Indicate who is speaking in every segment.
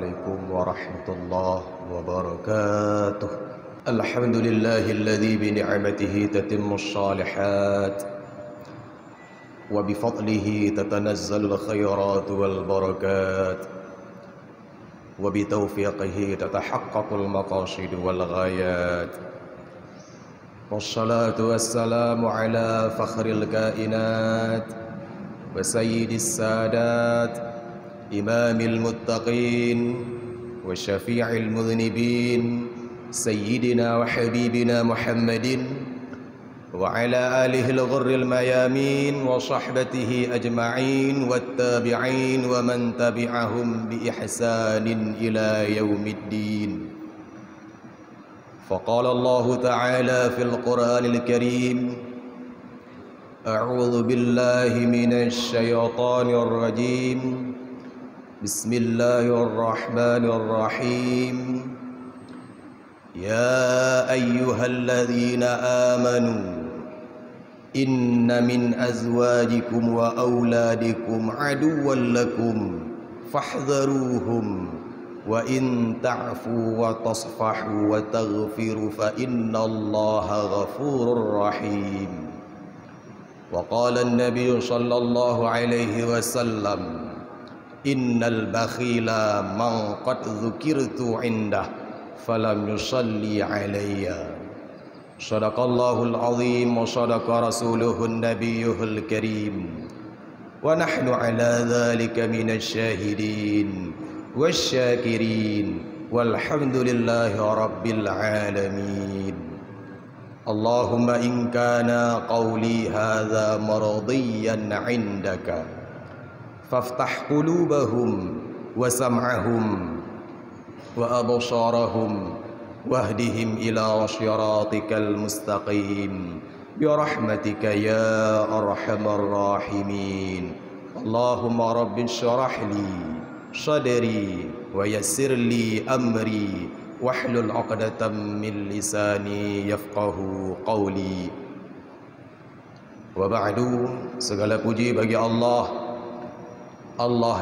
Speaker 1: عليكم ورحمة الله وبركاته. الحمد لله الذي بنعمته تتم الصالحات وبفضله تتنزل الخيرات والبركات وبتوفيقه تتحقق المقاصد والغايات. والصلاة والسلام على فخر الكائنات وسيد السادات إمام المتقين وشفيع المذنبين سيدنا وحبيبنا محمد وعلى آله الغر الميامين وصحبته أجمعين والتابعين ومن تبعهم بإحسان إلى يوم الدين. فقال الله تعالى في القرآن الكريم: أعوذ بالله من الشيطان الرجيم بسم الله الرحمن الرحيم يا أيها الذين آمنوا إن من أزواجكم وأولادكم عدوا لكم فاحذروهم وإن تعفوا وتصفحوا وتغفروا فإن الله غفور رحيم. وقال النبي صلى الله عليه وسلم: إن البخيل من قد ذكرت عنده فلم يصلي علي. صدق الله العظيم وصدق رسوله النبي الكريم ونحن على ذلك من الشاهدين والشاكرين والحمد لله رب العالمين. اللهم إن كان قولي هذا مرضيا عندك فافتح قلوبهم وسمعهم وأبصارهم واهدهم إلى صراطك المستقيم برحمتك يا أرحم الراحمين. اللهم رب اشرح لي صدري ويسر لي أمري واحلل عقدة من لساني يفقه قولي. Waba'du, segala puji bagi Allah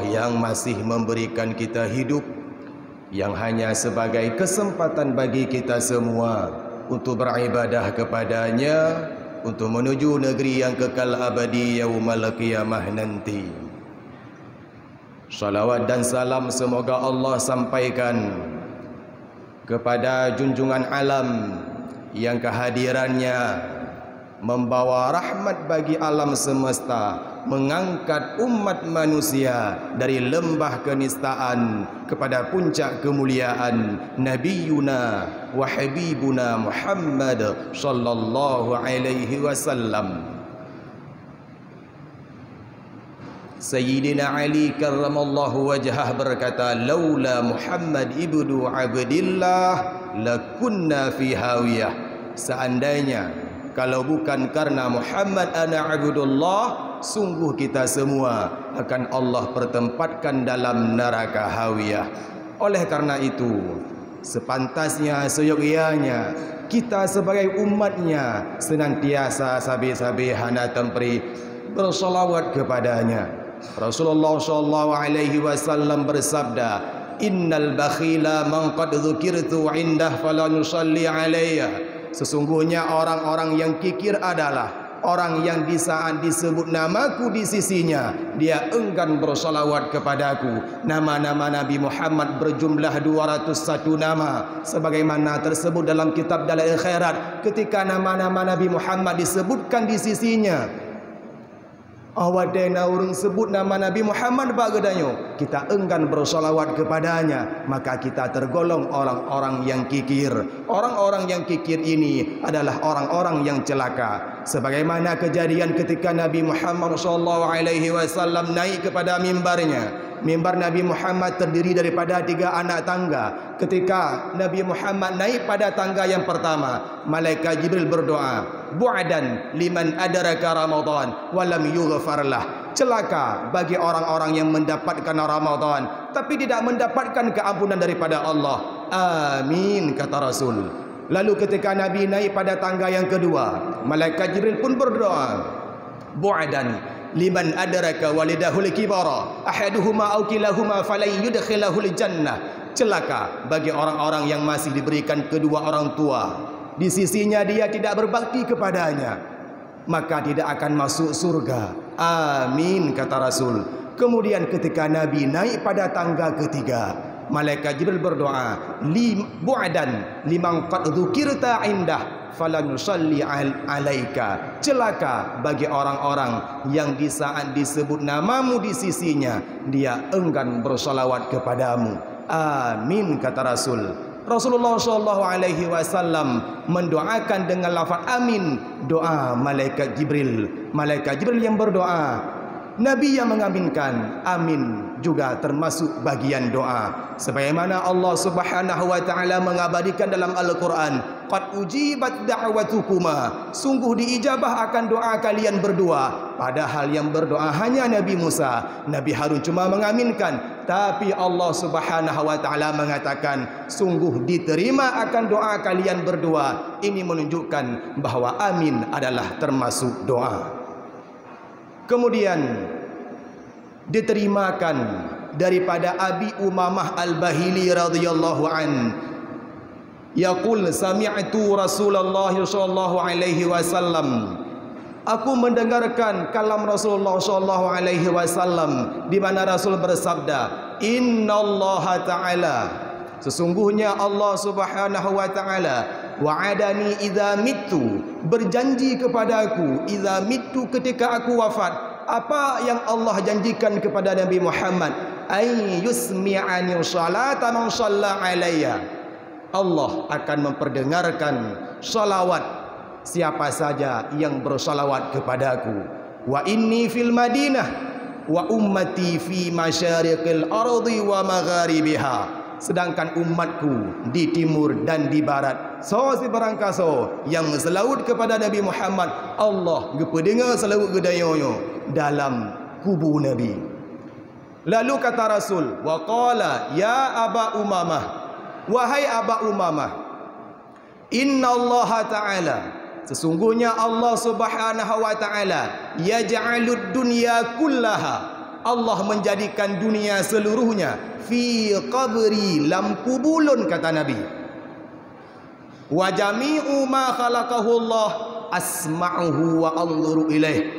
Speaker 1: yang masih memberikan kita hidup, yang hanya sebagai kesempatan bagi kita semua untuk beribadah kepadanya, untuk menuju negeri yang kekal abadi yaumul qiyamah nanti. Salawat dan salam semoga Allah sampaikan kepada junjungan alam yang kehadirannya membawa rahmat bagi alam semesta, mengangkat umat manusia dari lembah kenistaan kepada puncak kemuliaan Nabiyuna wa Habibuna Muhammad sallallahu alaihi wasallam. Sayyidina Ali karramallahu wajhah berkata, laula Muhammad ibnu Abdillah lakunna fi hawiyah. Seandainya kalau bukan karena Muhammad anak Abdullah, sungguh kita semua akan Allah pertempatkan dalam neraka hawiyah. Oleh karena itu, sepantasnya seyogyanya kita sebagai umatnya senantiasa sabi-sabi hana tempri bersolawat kepadanya. Rasulullah sallallahu alaihi wasallam bersabda, innal bakhila man qad dzukirtu indah fala yusalli alayya. Sesungguhnya orang-orang yang kikir adalah orang yang di saat disebut namaku di sisinya dia enggan bersolawat kepadaku. Nama-nama Nabi Muhammad berjumlah 201 nama, sebagaimana tersebut dalam kitab Dalail Khairat. Ketika nama-nama Nabi Muhammad disebutkan di sisinya, awadena urang sebut nama Nabi Muhammad bagedanyo, kita enggan bersolawat kepadanya, maka kita tergolong orang-orang yang kikir. Orang-orang yang kikir ini adalah orang-orang yang celaka. Sebagaimana kejadian ketika Nabi Muhammad SAW naik kepada mimbarnya. Mimbar Nabi Muhammad terdiri daripada 3 anak tangga. Ketika Nabi Muhammad naik pada tangga yang pertama, malaikat Jibril berdoa, bu'adan liman adraka Ramadan wa lam yughfar lah. Celaka bagi orang-orang yang mendapatkan Ramadan tapi tidak mendapatkan keampunan daripada Allah. Amin, kata Rasul. Lalu ketika Nabi naik pada tangga yang kedua, malaikat Jibril pun berdoa, bu'adan liman adraka walidahul kibara ahaduhuma aw kilahuma falan yudkhilahul jannah. Celaka bagi orang-orang yang masih diberikan kedua orang tua, di sisinya dia tidak berbakti kepadanya, maka tidak akan masuk surga. Amin, kata Rasul. Kemudian ketika Nabi naik pada tangga ketiga, malaikat Jibril berdoa, bu'dan liman qad dzukirta indah falan yusalli alaika. Celaka bagi orang-orang yang di saat disebut namamu di sisinya, dia enggan bersolawat kepadamu. Amin, kata Rasul. Rasulullah SAW mendoakan dengan lafaz amin, doa malaikat Jibril. Malaikat Jibril yang berdoa, Nabi yang mengaminkan. Amin juga termasuk bagian doa. Sebagaimana Allah Subhanahu wa taala mengabadikan dalam Al-Qur'an, qad ujibat da'watukuma, sungguh diijabah akan doa kalian berdua. Padahal yang berdoa hanya Nabi Musa, Nabi Harun cuma mengaminkan, tapi Allah Subhanahu wa taala mengatakan sungguh diterima akan doa kalian berdua. Ini menunjukkan bahwa amin adalah termasuk doa. Kemudian diterimakan daripada Abi Umamah Al-Bahili radhiyallahu an, yaqul sami'tu Rasulullah sallallahu alaihi wasallam, aku mendengarkan kalam Rasulullah sallallahu alaihi wasallam di mana Rasul bersabda, innallaha ta'ala, sesungguhnya Allah Subhanahu wa taala, wa'adani idza mittu, berjanji kepadaku, idza mittu, ketika aku wafat. Apa yang Allah janjikan kepada Nabi Muhammad? Ay yusmi'ani salata man shalla alayya. Allah akan memperdengarkan salawat siapa saja yang bersalawat kepadaku. Wa inni fil Madinah wa ummati fi masyariqil ardi wa magharibiha. Sedangkan umatku di timur dan di barat. So si barangkaso yang selawat kepada Nabi Muhammad, Allah gepedengar selawat gedayoyo dalam kubu Nabi. Lalu kata Rasul, wa qala ya Aba Umamah, wahai Aba Umamah, inna Allah ta'ala, sesungguhnya Allah Subhanahu wa ta'ala, yaj'alud dunya kullaha, Allah menjadikan dunia seluruhnya fi qabri, lam kubulun, kata Nabi. Wa jami'u ma khalaqahu Allah asma'uhu wa anzuru ilaih.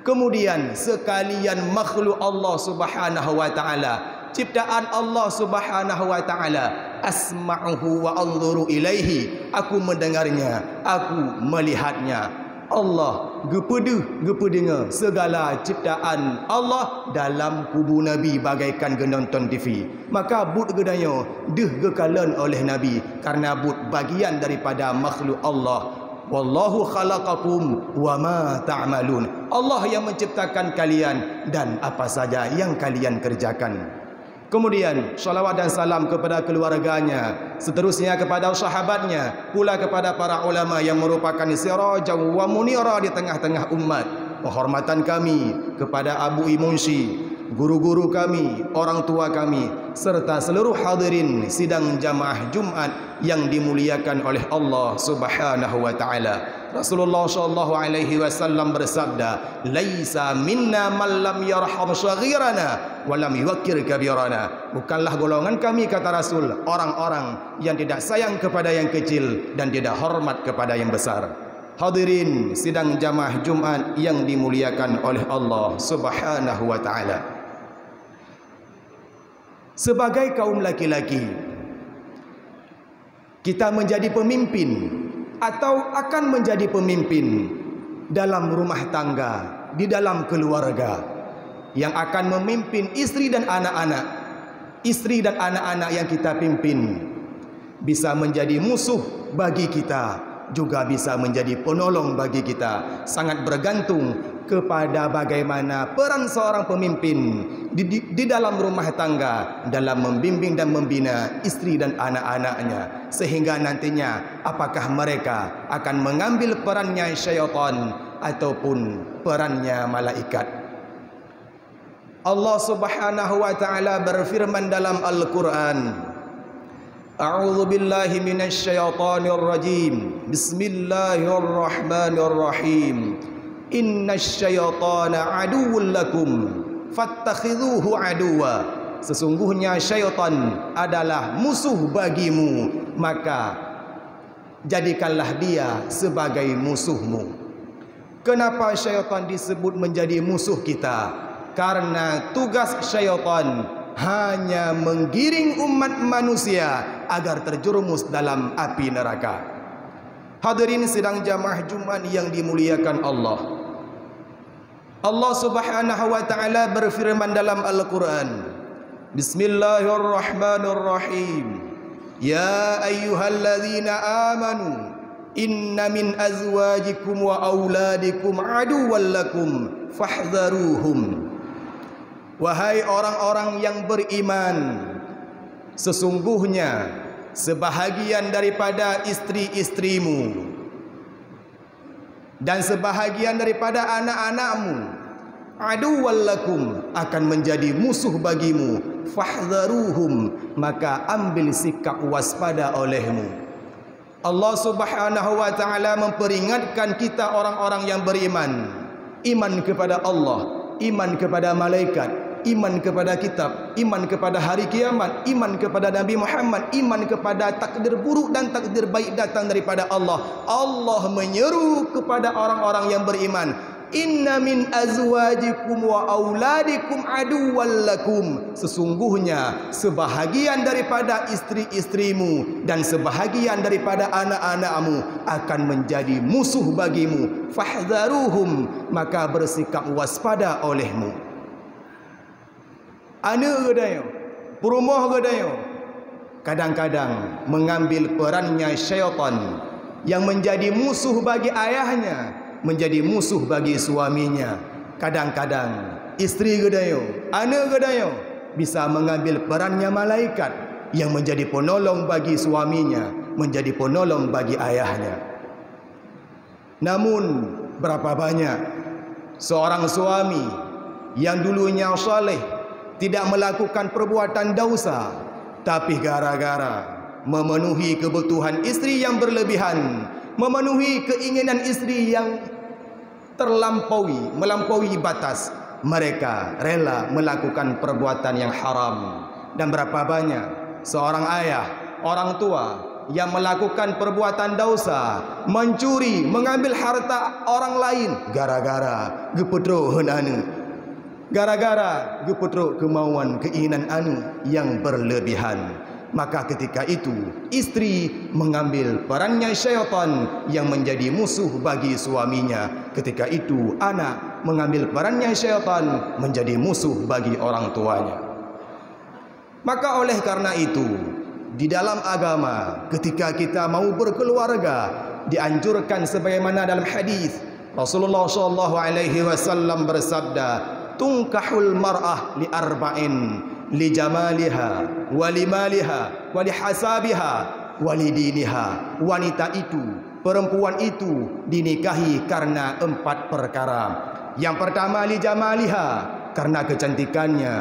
Speaker 1: Kemudian sekalian makhluk Allah Subhanahu wa taala, ciptaan Allah Subhanahu wa taala, asma'uhu wa anzuru ilaihi, aku mendengarnya, aku melihatnya. Allah gepedengar segala ciptaan Allah dalam kubu Nabi bagaikan genonton TV. Maka but gedanya gekalan oleh Nabi karena but bagian daripada makhluk Allah. Wallahu khalaqakum wa ma ta'malun. Allah yang menciptakan kalian dan apa saja yang kalian kerjakan. Kemudian salawat dan salam kepada keluarganya, seterusnya kepada sahabatnya, pula kepada para ulama yang merupakan sirajan wa munira di tengah-tengah umat. Penghormatan kami kepada Abu Imunsi, guru-guru kami, orang tua kami, serta seluruh hadirin sidang jamaah Jumat yang dimuliakan oleh Allah Subhanahu wa taala. Rasulullah sallallahu alaihi wasallam bersabda, laisa minna man lam yarham saghirana wa lam yuwaqqir kabirana. Bukanlah golongan kami, kata Rasul, orang-orang yang tidak sayang kepada yang kecil dan tidak hormat kepada yang besar. Hadirin sidang jamaah Jumat yang dimuliakan oleh Allah Subhanahu wa taala. Sebagai kaum laki-laki, kita menjadi pemimpin atau akan menjadi pemimpin dalam rumah tangga, di dalam keluarga, yang akan memimpin istri dan anak-anak. Istri dan anak-anak yang kita pimpin bisa menjadi musuh bagi kita, juga bisa menjadi penolong bagi kita. Sangat bergantung kepada bagaimana peran seorang pemimpin di dalam rumah tangga, dalam membimbing dan membina istri dan anak-anaknya, sehingga nantinya apakah mereka akan mengambil perannya syaitan ataupun perannya malaikat. Allah Subhanahu wa taala berfirman dalam Al-Qur'an, A'udzu billahi minasy syaithanir rajim. Bismillahirrahmanirrahim. Innasyaitana aduwwul lakum fattakhidhuhu aduwa. Sesungguhnya syaitan adalah musuh bagimu, maka jadikanlah dia sebagai musuhmu. Kenapa syaitan disebut menjadi musuh kita? Karena tugas syaitan hanya menggiring umat manusia agar terjerumus dalam api neraka. Hadirin sidang jamaah Jumat yang dimuliakan Allah. Allah Subhanahu wa taala berfirman dalam Al-Qur'an, Bismillahirrahmanirrahim. Ya ayyuhalladzina amanu inna min azwajikum wa auladikum aduwwan lakum fahdharuhum. Wahai orang-orang yang beriman, sesungguhnya sebahagian daripada istri-istrimu dan sebahagian daripada anak-anakmu aduwwan lakum, akan menjadi musuh bagimu. Fahdharuhum, maka ambil sikap waspada olehmu. Allah Subhanahu wa taala memperingatkan kita orang-orang yang beriman, iman kepada Allah, iman kepada malaikat, iman kepada kitab, iman kepada hari kiamat, iman kepada Nabi Muhammad, iman kepada takdir buruk dan takdir baik datang daripada Allah. Allah menyeru kepada orang-orang yang beriman, inna min azwajikum wa auladikum aduwwan lakum. Sesungguhnya sebahagian daripada istri-istrimu dan sebahagian daripada anak-anakmu akan menjadi musuh bagimu. Fahdharuhum, maka bersikap waspada olehmu. Anak gedayo, perumah gedayo, kadang-kadang mengambil perannya syaitan yang menjadi musuh bagi ayahnya, menjadi musuh bagi suaminya. Kadang-kadang istri gedayo, anak gedayo bisa mengambil perannya malaikat yang menjadi penolong bagi suaminya, menjadi penolong bagi ayahnya. Namun berapa banyak seorang suami yang dulunya saleh, tidak melakukan perbuatan dosa, tapi gara-gara memenuhi kebutuhan istri yang berlebihan, memenuhi keinginan istri yang melampaui batas, mereka rela melakukan perbuatan yang haram. Dan berapa banyak seorang ayah, orang tua yang melakukan perbuatan dosa, mencuri, mengambil harta orang lain gara-gara gepetro henane, gara-gara gepetro kemauan keinginan anu yang berlebihan. Maka ketika itu istri mengambil perannya syaitan yang menjadi musuh bagi suaminya. Ketika itu anak mengambil perannya syaitan menjadi musuh bagi orang tuanya. Maka oleh karena itu, di dalam agama ketika kita mau berkeluarga dianjurkan sebagaimana dalam hadis Rasulullah SAW bersabda, tungkahul mar'ah li arba'in, li jamaliha, wali maliha, wali hasabiha, wali diniha. Wanita itu, perempuan itu dinikahi karena 4 perkara. Yang pertama li jamaliha, karena kecantikannya.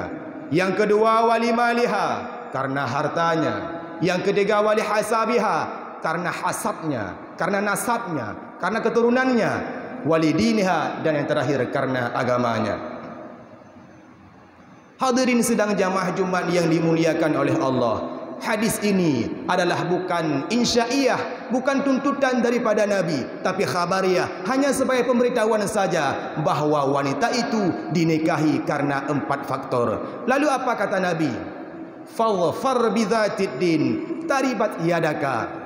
Speaker 1: Yang kedua wali maliha, karena hartanya. Yang ketiga wali hasabiha, karena hasabnya, karena nasabnya, karena keturunannya. Wali diniha, dan yang terakhir karena agamanya. Hadirin sidang jamaah Jumat yang dimuliakan oleh Allah, hadis ini adalah bukan insya'iyah, bukan tuntutan daripada Nabi, tapi khabariyah, hanya sebagai pemberitahuan saja bahwa wanita itu dinikahi karena 4 faktor. Lalu apa kata Nabi? Faghfar bidzatid din taribat yadaka.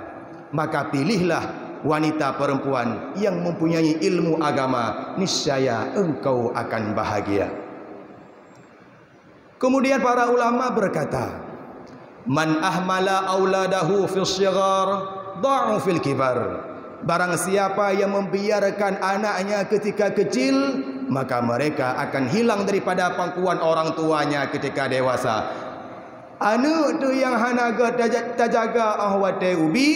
Speaker 1: Maka pilihlah wanita perempuan yang mempunyai ilmu agama, niscaya engkau akan bahagia. Kemudian para ulama berkata, man ahmala auladahu fil shighar da'u fil kibar. Barang siapa yang membiarkan anaknya ketika kecil, maka mereka akan hilang daripada pangkuan orang tuanya ketika dewasa. Anak tu yang hanaga tajaga ahwate ubi,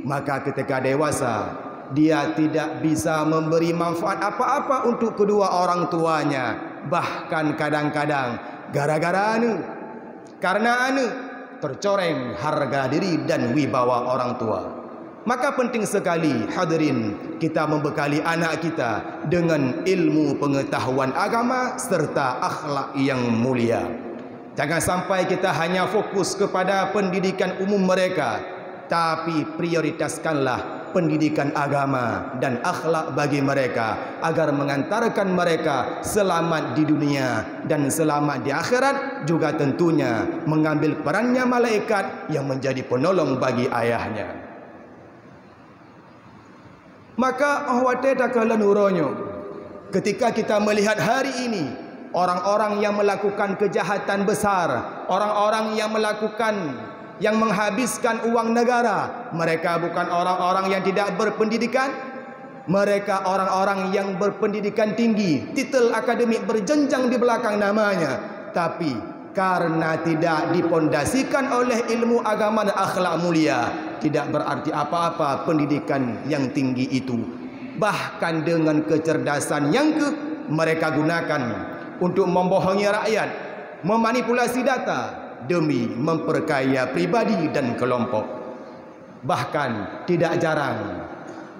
Speaker 1: maka ketika dewasa dia tidak bisa memberi manfaat apa-apa untuk kedua orang tuanya. Bahkan kadang-kadang gara-gara karena tercoreng harga diri dan wibawa orang tua. Maka penting sekali hadirin kita membekali anak kita dengan ilmu pengetahuan agama serta akhlak yang mulia. Jangan sampai kita hanya fokus kepada pendidikan umum mereka, tapi prioritaskanlah pendidikan agama dan akhlak bagi mereka agar mengantarkan mereka selamat di dunia dan selamat di akhirat, juga tentunya mengambil perannya malaikat yang menjadi penolong bagi ayahnya. Maka ahwate takala nuronyo, ketika kita melihat hari ini orang-orang yang melakukan kejahatan besar, orang-orang yang menghabiskan uang negara, mereka bukan orang-orang yang tidak berpendidikan, mereka orang-orang yang berpendidikan tinggi, titel akademik berjenjang di belakang namanya, tapi karena tidak dipondasikan oleh ilmu agama dan akhlak mulia, tidak berarti apa-apa pendidikan yang tinggi itu. Bahkan dengan kecerdasan yang mereka gunakan untuk membohongi rakyat, memanipulasi data demi memperkaya pribadi dan kelompok. Bahkan tidak jarang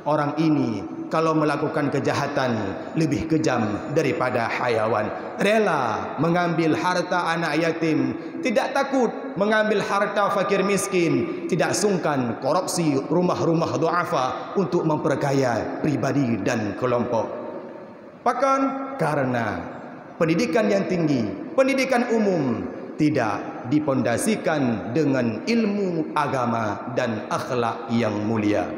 Speaker 1: orang ini kalau melakukan kejahatan lebih kejam daripada hayawan. Rela mengambil harta anak yatim, tidak takut mengambil harta fakir miskin, tidak sungkan korupsi rumah-rumah duafa untuk memperkaya pribadi dan kelompok. Bahkan karena pendidikan yang tinggi, pendidikan umum tidak dipondasikan dengan ilmu agama dan akhlak yang mulia.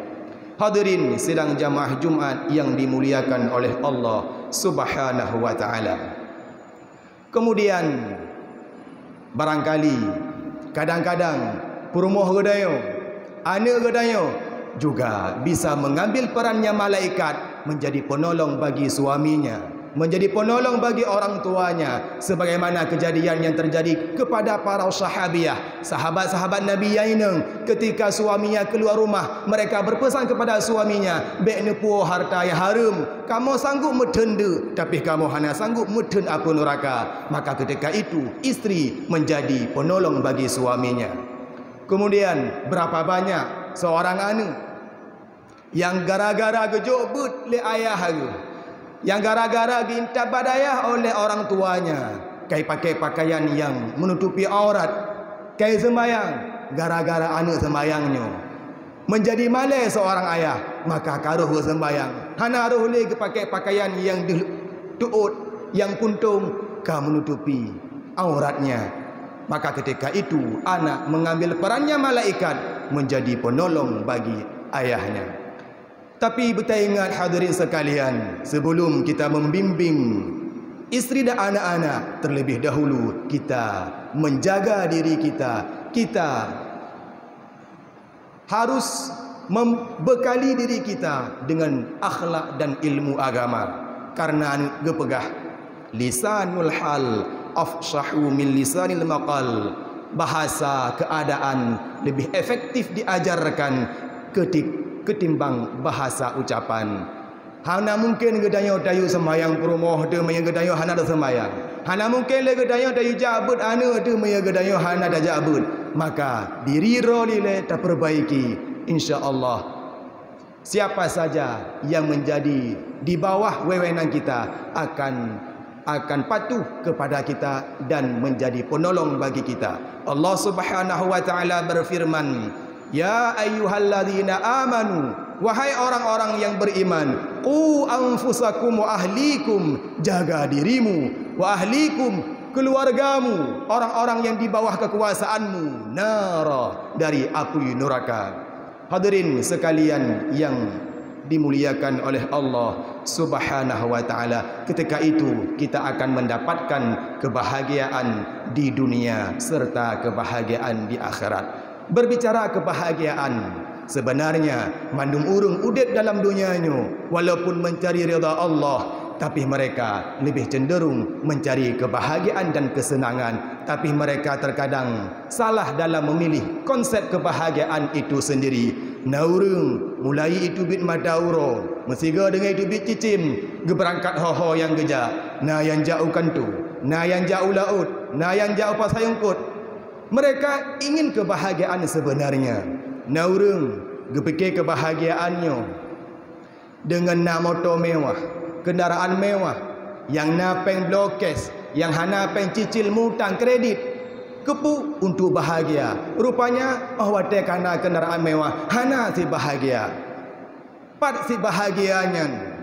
Speaker 1: Hadirin sidang jamaah Jumat yang dimuliakan oleh Allah Subhanahu wa taala. Kemudian barangkali kadang-kadang perumoh gedayo, anak gedayo juga bisa mengambil perannya malaikat, menjadi penolong bagi suaminya, menjadi penolong bagi orang tuanya, sebagaimana kejadian yang terjadi kepada para sahabiah, sahabat-sahabat Nabi Yaineng. Ketika suaminya keluar rumah, mereka berpesan kepada suaminya, "Bek nepu harta yang haram, kamu sanggup metende, tapi kamu hanya sanggup meten api neraka." Maka ketika itu istri menjadi penolong bagi suaminya. Kemudian berapa banyak seorang anak yang gara-gara gejok but le ayah haru, yang gara-gara diintab badayah oleh orang tuanya, kai pakai pakaian yang menutupi aurat, kai sembayang, gara-gara anak sembayangnya menjadi malas seorang ayah, maka karuh sembayang, hana ruh le pakai pakaian yang tuut, yang kuntung, ka menutupi auratnya. Maka ketika itu anak mengambil perannya malaikat, menjadi penolong bagi ayahnya. Tapi betul ingat hadirin sekalian, sebelum kita membimbing istri dan anak-anak, terlebih dahulu kita menjaga diri kita. Kita harus membekali diri kita dengan akhlak dan ilmu agama. Karena gepegah lisanul hal afsahu min lisanil maqal, bahasa keadaan lebih efektif diajarkan ketimbang bahasa ucapan. Hana mungkin gedayo dayu sembayang perumoh de maya gedayo hana da sembayang. Hana mungkin le gedayo dayu jabut anu de maya gedayo hana da jabut. Maka diri rolile terperbaiki, insyaallah. Siapa saja yang menjadi di bawah wewenang kita akan patuh kepada kita dan menjadi penolong bagi kita. Allah Subhanahu wa taala berfirman, "Ya ayyuhalladzina amanu," wahai orang-orang yang beriman, "qu anfusakum wa ahlikum," jaga dirimu, wa ahlikum, keluargamu, orang-orang yang di bawah kekuasaanmu, nara, dari api neraka. Hadirin sekalian yang dimuliakan oleh Allah Subhanahu wa taala, ketika itu kita akan mendapatkan kebahagiaan di dunia serta kebahagiaan di akhirat. Berbicara kebahagiaan, sebenarnya mandum urung udet dalam dunianya walaupun mencari ridha Allah, tapi mereka lebih cenderung mencari kebahagiaan dan kesenangan. Tapi mereka terkadang salah dalam memilih konsep kebahagiaan itu sendiri. Naurung mulai itu bit madauro, mesiga dengan itu bit cicim, geberangkat hoho yang gejak, na yang jauh kantu, na yang jauh laut, na yang jauh pasayungkut. Mereka ingin kebahagiaan sebenarnya. Naurung Gepikir kebahagiaannya dengan nak motor mewah, kendaraan mewah, yang napeng blokes, yang hana peng cicil mutang kredit, kepu untuk bahagia. Rupanya awate kana kendaraan mewah, hana si bahagia. Pat si bahagianya.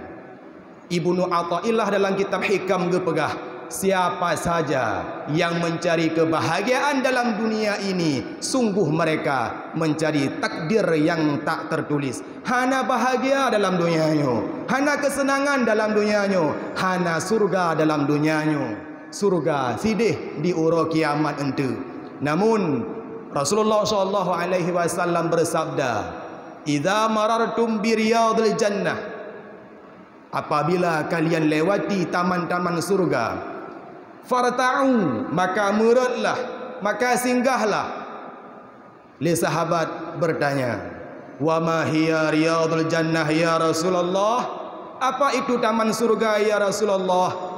Speaker 1: Ibnu Athaillah dalam kitab Hikam gepegah, siapa saja yang mencari kebahagiaan dalam dunia ini, sungguh mereka mencari takdir yang tak tertulis. Hana bahagia dalam dunianya, hana kesenangan dalam dunianya, hana surga dalam dunianya. Surga sidih di uro kiamat ente. Namun Rasulullah SAW bersabda, "Idza marartum bi riyadil jannah," apabila kalian lewati taman-taman surga, farta'u, maka meretlah, maka singgahlah. Li sahabat bertanya, "Wa ma hiya riyadul jannah ya Rasulullah?" Apa itu taman surga ya Rasulullah?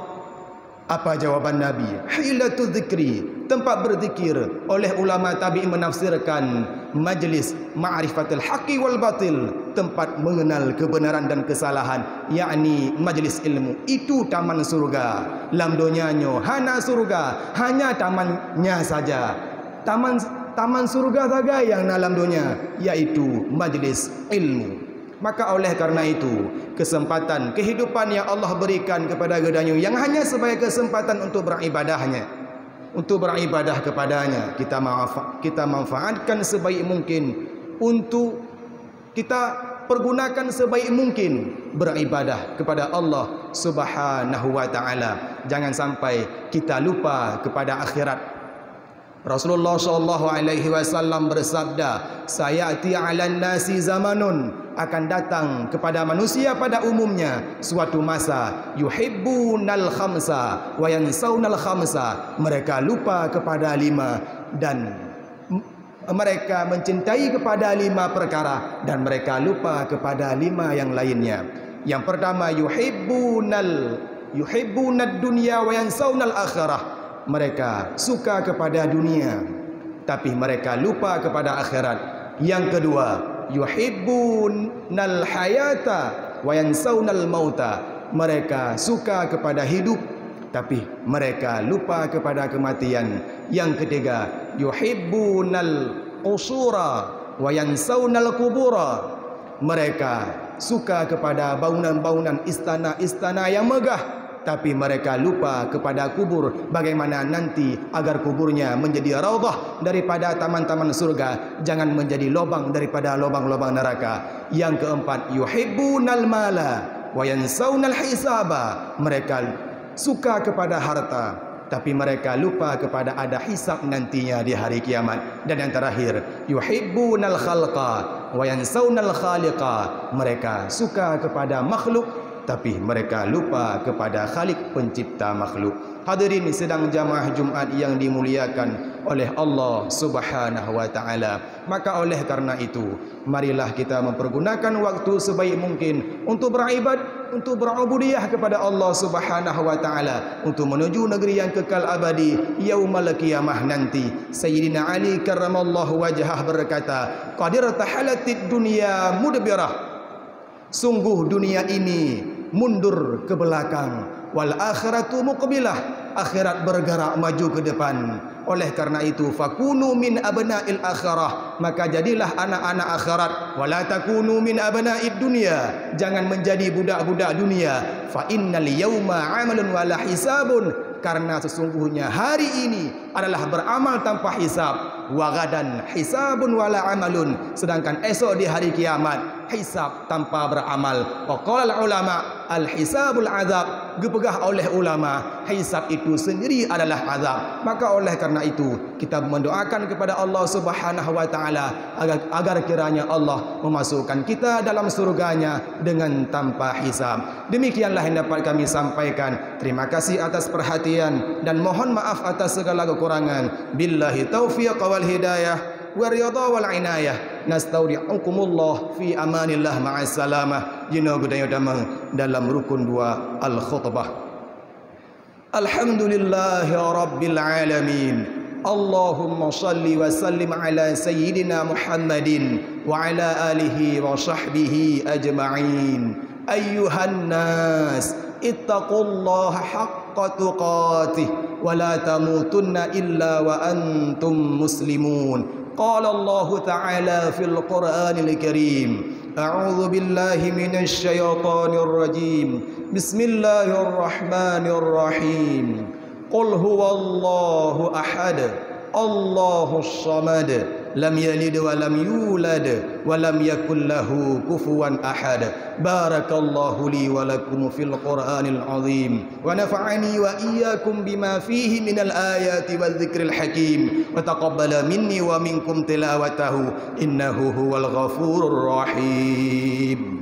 Speaker 1: Apa jawaban Nabi? Hilatu dzikri, tempat berzikir. Oleh ulama tabi'in menafsirkan majlis ma'rifatul haqqi wal batil, tempat mengenal kebenaran dan kesalahan, yakni majlis ilmu. Itu taman surga. Dalam dunianya hana surga, hanya tamannya saja. Taman surga saja yang dalam dunia, yaitu majlis ilmu. Maka oleh karena itu, kesempatan kehidupan yang Allah berikan kepada gedanya yang hanya sebagai kesempatan untuk beribadahnya, untuk beribadah kepadanya, kita manfaatkan sebaik mungkin, untuk kita pergunakan sebaik mungkin beribadah kepada Allah Subhanahu wa taala. Jangan sampai kita lupa kepada akhirat. Rasulullah SAW bersabda, "Sayati 'alan nasi zamanun," akan datang kepada manusia pada umumnya suatu masa, yuhibbunal khamsa wa yansaunal khamsa, mereka lupa kepada 5 dan mereka mencintai kepada 5 perkara dan mereka lupa kepada 5 yang lainnya. Yang pertama, yuhibbunad dunya wa yansaunal akhirah. Mereka suka kepada dunia tapi mereka lupa kepada akhirat. Yang kedua, yuhibbunal hayata wa yansaunal mauta. Mereka suka kepada hidup tapi mereka lupa kepada kematian. Yang ketiga, yuhibbunal qusura wa yansaunal kubura. Mereka suka kepada bangunan-bangunan istana-istana yang megah tapi mereka lupa kepada kubur, bagaimana nanti agar kuburnya menjadi raudhah daripada taman-taman surga, jangan menjadi lubang daripada lubang-lubang neraka. Yang keempat, yuhibbunal mala wa yansaunal hisaba. Mereka suka kepada harta tapi mereka lupa kepada ada hisab nantinya di hari kiamat. Dan yang terakhir, yuhibbunal khalqa wa yansaunal khaliqa. Mereka suka kepada makhluk tapi mereka lupa kepada Khalik pencipta makhluk. Hadirin sedang jamaah Jumat yang dimuliakan oleh Allah Subhanahu wa taala. Maka oleh karena itu, marilah kita mempergunakan waktu sebaik mungkin untuk beribadah, untuk berubudiyah kepada Allah Subhanahu wa taala, untuk menuju negeri yang kekal abadi yaumul qiyamah nanti. Sayyidina Ali karramallahu wajhah berkata, "Qadir tahalatid dunya mudbirah." Sungguh dunia ini mundur ke belakang, wal akhiratu muqbilah, akhirat bergerak maju ke depan. Oleh karena itu, fakunu min abna'il akhirah, maka jadilah anak-anak akhirat. Wala takunu min abna'id dunya, jangan menjadi budak-budak dunia. Fa innal yawma 'amalun wala hisabun, karena sesungguhnya hari ini adalah beramal tanpa hisab. Wa gadan hisabun wala amalun, sedangkan esok di hari kiamat hisab tanpa beramal. Wa qala ulama al-hisabul azab, gepegah oleh ulama, hisab itu sendiri adalah azab. Maka oleh karena itu kita mendoakan kepada Allah Subhanahu wa taala agar kiranya Allah memasukkan kita dalam surganya dengan tanpa hisab. Demikianlah yang dapat kami sampaikan. Terima kasih atas perhatian dan mohon maaf atas segala kekurangan. Billahi taufiq wal hidayah wa ridha wal inayah. Nastaudi'ukumullah fi amanillah ma'as salamah. Jina budaya damang dalam rukun 2 al-khutbah. Alhamdulillahi rabbil alamin. Allahumma salli wa sallim ala sayyidina Muhammadin wa ala alihi wa sahbihi ajma'in. Ayyuhan nas, ittaqullaha haqqa tuqatih wa la tamutunna illa wa antum muslimun. قال الله تعالى في القرآن الكريم أعوذ بالله من الشيطان الرجيم بسم الله الرحمن الرحيم قل هو الله أحد الله الصمد لم يلد ولم يولد ولم يكن له كفوا أحد بارك الله لي ولكم في القرآن العظيم ونفعني وإياكم بما فيه من الآيات والذكر الحكيم وتقبل مني ومنكم تلاوته إنه هو الغفور الرحيم.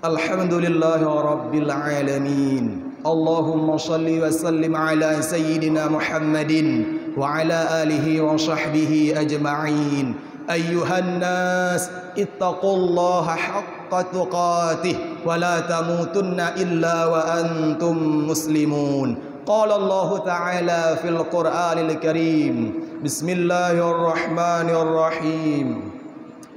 Speaker 1: Alhamdulillah Rabbil Alamin. Allahumma salli wa sallim ala sayyidina Muhammadin wa ala alihi wa sahbihi ajma'in. Ayyuhan nas, ittaqullaha haqqa tuqatih wa la tamutunna illa wa antum muslimun. Qala Allah Ta'ala fil Qur'anil Karim. Bismillahirrahmanirrahim.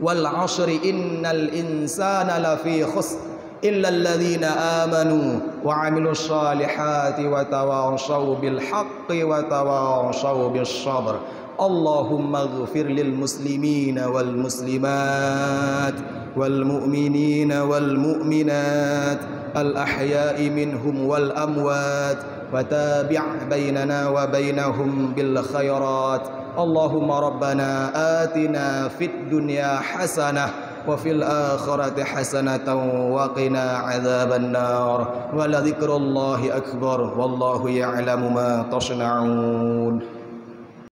Speaker 1: Wal 'ashri innal insana lafi khusr إلا الذين آمنوا وعملوا الصالحات وتواصوا بالحق وتواصوا بالصبر. اللهم اغفر للمسلمين والمسلمات والمؤمنين والمؤمنات الأحياء منهم والأموات وتابع بيننا وبينهم بالخيرات. اللهم ربنا آتنا في الدنيا حسنة وفي الآخرة حسنة وقنا عذاب النار ولذكر الله أكبر والله يعلم ما تصنعون.